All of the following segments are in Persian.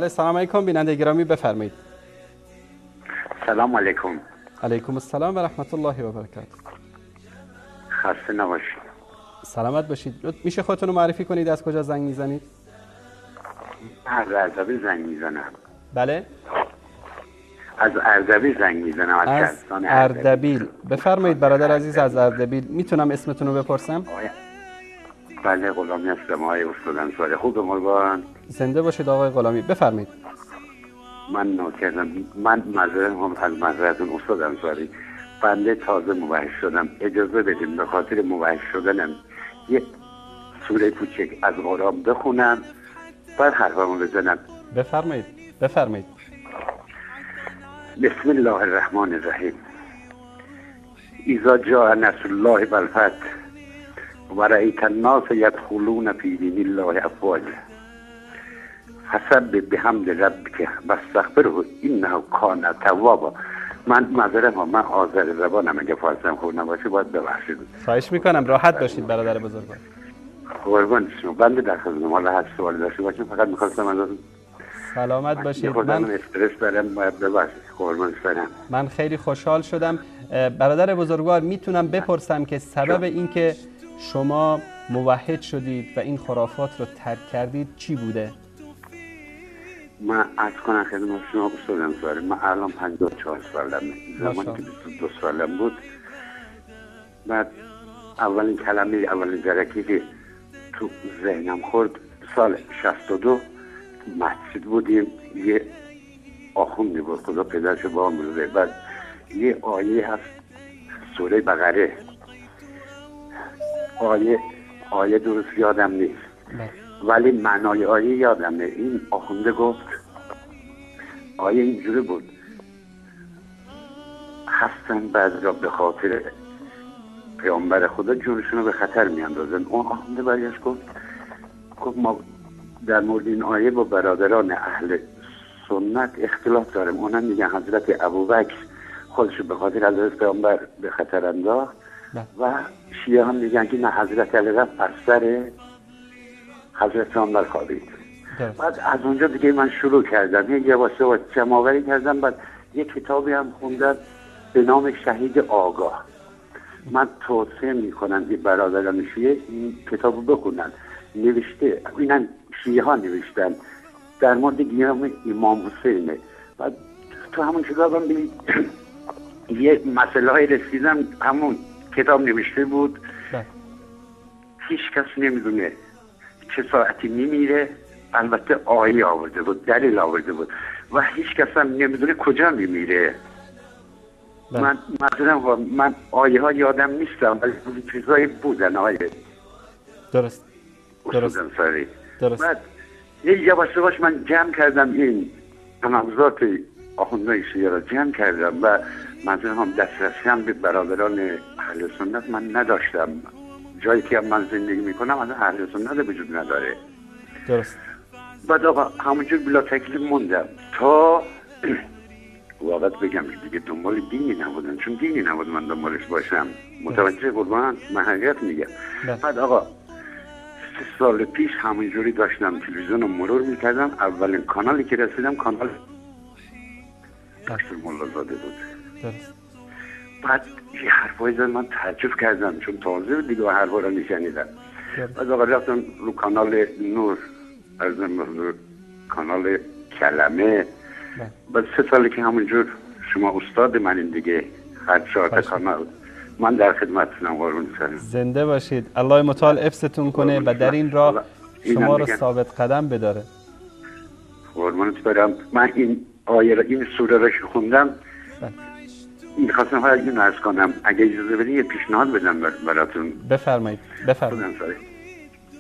بله سلام علیکم بیننده گرامی، بفرمایید. سلام علیکم. علیکم السلام و رحمت الله و برکاته. خسته نباشید. سلامت باشید. میشه خودتون رو معرفی کنید، از کجا زنگ میزنید؟ از اردبیل زنگ میزنم. بله؟ از اردبیل زنگ میزنم. از اردبیل. بفرمایید برادر عزیز از اردبیل. میتونم اسمتون رو بپرسم؟ بله غلامی هستم آقای استاد انصاری. خوب مرگان. زنده باشید آقای غلامی، بفرمایید. من نوکرم. من از معذرتون استاد انصاری، بنده تازه موحد شدم، اجازه بدیم به خاطر موحد شدنم یه سوره کوچک از قرآن بخونم بعد حرفمو بزنم. بفرمایید بفرمایید. بسم الله الرحمن الرحیم. اذا جاء نصر الله والفتح ورأیت الناس یدخلون فی دین الله افواجا فسبح بحمد ربک واستغفره انه کان توابا. من معذرت، من آذری زبانم، اگه فارسیم خوب نباشه باید ببخشید. خواهش میکنم، راحت باشید برادر بزرگوار. قربان شما. بنده در خدمتم. حالا هر سوالی داشته باشم فقط می‌خواستم ازتون سلامت باشید. من استرس دارم، باید ببخشید. قربان شما. من خیلی خوشحال شدم. برادر بزرگوار میتونم بپرسم که سبب این که شما موحد شدید و این خرافات رو ترک کردید چی بوده؟ من عرض کنم خدمت شما استاد انصاری، من الان 54 سالمه. زمانی که 22 سالم بود، بعد اولین کلمه، اولین درکی که تو ذهنم خورد سال 62 مسجد بودیم، یه آخوندی بود، خدا پدرشو با هم بوده. بعد یه آیه هست سوره بقره، آیه درست یادم نیست ولی معنای آیه یادمه. این آخونده گفت آیه اینجوری بود: هستن بعضی را به خاطر پیامبر خدا جونشون رو به خطر میاندازن. اون آخونده برگشت گفت ما در مورد این آیه با برادران اهل سنت اختلاف داریم. اونا میگن حضرت ابوبکر خودشو به خاطر حضرت پیامبر به خطر انداخت و شیعه هم میگن که نه، حضرت علی رفت از سر حضرت پیامبر خوابید. بعد از اونجا دیگه من شروع کردم یه واسه جمع‌آوری کردم. بعد یه کتابی هم خوندم به نام شهید آگاه. من توصیه میکنم که برادران شیعه این کتابو بخونن. نوشته، اینم شیعه ها نوشتن، در مورد قیام امام حسینه. بعد تو همون کتابم یه مسئله های رسیدم، همون کتاب نوشته بود هیچ کس نمیدونه چه ساعتی میمیره. البته آیه آورده بود، دلیل آورده بود و هیچ کس هم نمیدونه کجا میمیره. من مثلا من آیه ها یادم نیستم ولی چیزایی بودن آیه. درست. بعد یه یواش من جمع کردم این تناقضات آخوندهای شیعه را جمع کردم و مثلا هم دسترسی هم به برادران اهل سنت من نداشتم. جایی که من زندگی میکنم از اهل سنت وجود نداره. درست. بعد آقا همونجور بلا تکلیف موندم تا واقعا بگم دیگه دنبال دینی نبودم، چون دینی نبود من دنبالش باشم. متوجه قربان، من حقیقت میگم. بعد آقا 3 سال پیش همونجوری داشتم تلویزیون رو مرور میکردم، اولین کانالی که رسیدم کانال دکتر ملازاده بود. درست. بعد یه حرفایی زد، من تعجب کردم چون تازه دیگه حرفا رو نشنیدم. بعد آقا رفتم رو کانال نور، از کانال کلمه. بعد 3 سالی که همونجور شما استاد منین دیگه، هر 4 تا کانال من در خدمتتونم. قربون سرم. زنده باشید. الله متعال حفظتون کنه و در این راه شما رو ثابت قدم بداره. قربونت برم. من این آیه را، این سوره را که خوندم می‌خواستم اینو عرض کنم، اگه اجازه بدین یه پیشنهاد بدم براتون. بفرمایید.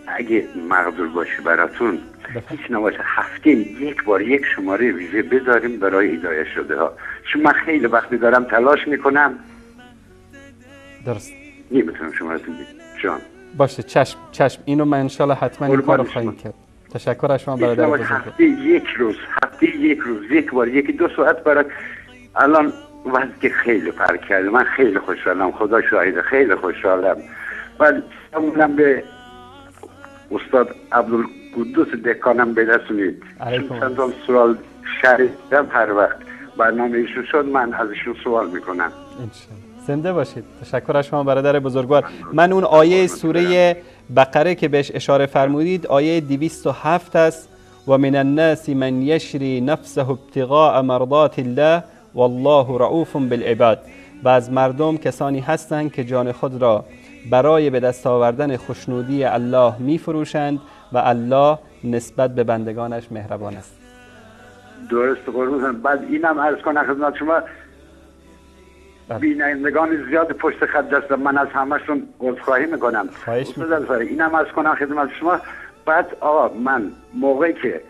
اگه مقدور باشه براتون هیچ نباشه هفته یک بار یک شماره ویژه بذاریم برای هدایت شده ها، چون من خیلی وقتی دارم تلاش میکنم. درست. نمیتونم شمارتون بدم جان. باشه چشم اینو من انشالله حتما این کارو خواهیم کرد. تشکر از شما برادر بزرگ. هفته یک روز یک بار 1-2 ساعت برای الان وضع خیلی فرق کرده. من خیلی خوشحالم، خدا شاهده خیلی خوشحالم. بعد همونم به استاد قدوس دکانم برسونید. علیکم. چندان سوال شریفتم هر وقت برنامه ایشون شد من از ایشون سوال میکنم. انشالله. زنده باشید. تشکر از شما برادر بزرگوار. من اون آیه سوره بقره که بهش اشاره فرمودید آیه 207 است و من الناس من یشری نفسه ابتغاء مرضات الله والله رؤوف بالعباد. و از مردم کسانی هستند که جان خود را برای به دست آوردن خوشنودی الله میفروشند و الله نسبت به بندگانش مهربان است. درست قربون. بعد اینم عرض کنم خدمت شما بینندگان زیاد پشت خط دستم، من از همشون عذرخواهی میکنم. اینم عرض کنم خدمت شما. بعد من موقعی که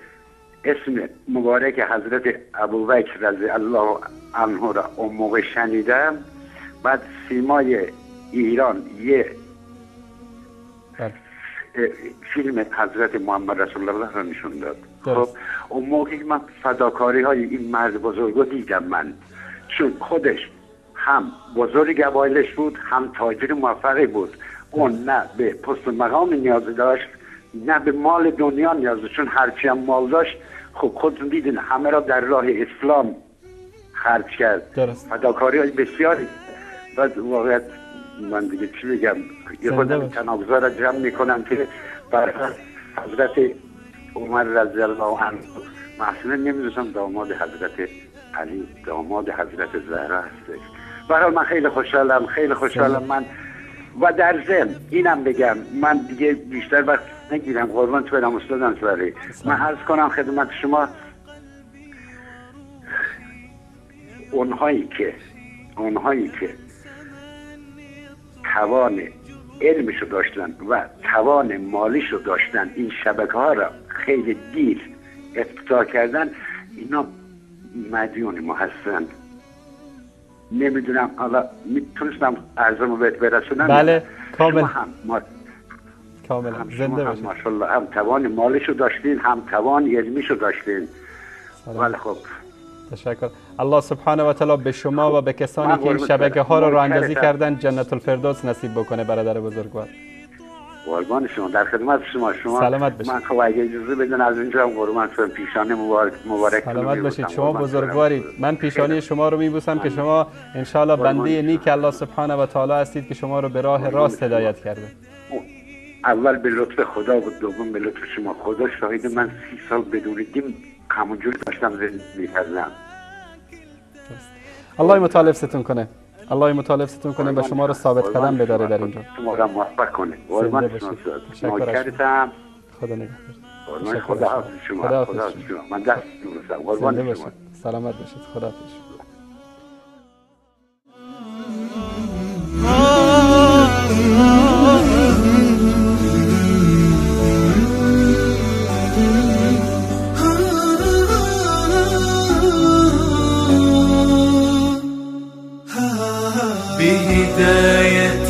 اسم مبارک حضرت ابوبکر رضی الله عنه را اون موقع شنیدم، بعد سیمای ایران یه فیلم حضرت محمد رسول الله را نشون داد. خب اون موقعی من فداکاری های این مرد بزرگ رو دیدم من، چون خودش هم بزرگ قبایلش بود، هم تاجر موفقی بود. اون نه به پست و مقام نیاز داشت، نه به مال دنیا نیاز داشت، چون هرچی هم مال داشت خب خودتون دیدین همه را در راه اسلام خرج کرد. فداکاری های بسیاری. بعد واقعیت من دیگه چی بگم، یه خودم تناقضا را جمع میکنم که بر حضرت عمر رضی الله عنه محسنه نمیدونم داماد حضرت علی، داماد حضرت زهرا هستش. برای من خیلی خوشحالم من. و در ضمن اینم بگم، من دیگه بیشتر وقت نگیرم، قربان تو برم استاد انصاری. من عرض کنم خدمت شما اونهایی که توان علمشو داشتن و توان مالیشو داشتن این شبکه ها را خیلی دیر افتتاح کردن، اینا مدیون ما هستن. نمیدونم حالا میتونستم عرضمو بهت برسونم. بله کامل. کاملا زنده باشید. ماشاءالله هم توان مالشو داشتین، هم توان علمیشو داشتین. ولی خب تشکر. الله سبحانه و تعالی به شما و به کسانی که این شبکه ها رو اندازی کردن جنت الفردوس نصیب بکنه برادر بزرگوار. قربان شما، در خدمت شما. سلامت باشید. من خب اگه اجازه بدن از اینجا هم قربان شما، پیشانی مبارک سلامت باشید. شما بزرگوارید. من پیشانی شما رو میبوسم که شما ان شاء الله بنده نیک الله سبحانه و تعالی هستید که شما رو به راه راست هدایت کرده. اول به لطف خدا و دوم به لطف شما. خدا شاهد من 30 سال بدون دین همونجوری داشتم زندگی کردم. الله مطالبتون کنه. الله مطالبتون کنه و شما رو ثابت قدم بداره در اینجا. شما را موفق کنه. قربان شما. نوکرتم. خدا نگهدار. خدا حافظ شما. خدا حافظ شما. من دست می‌بوسم. قربان شما. سلامت باشید. خدا حافظ. بهداية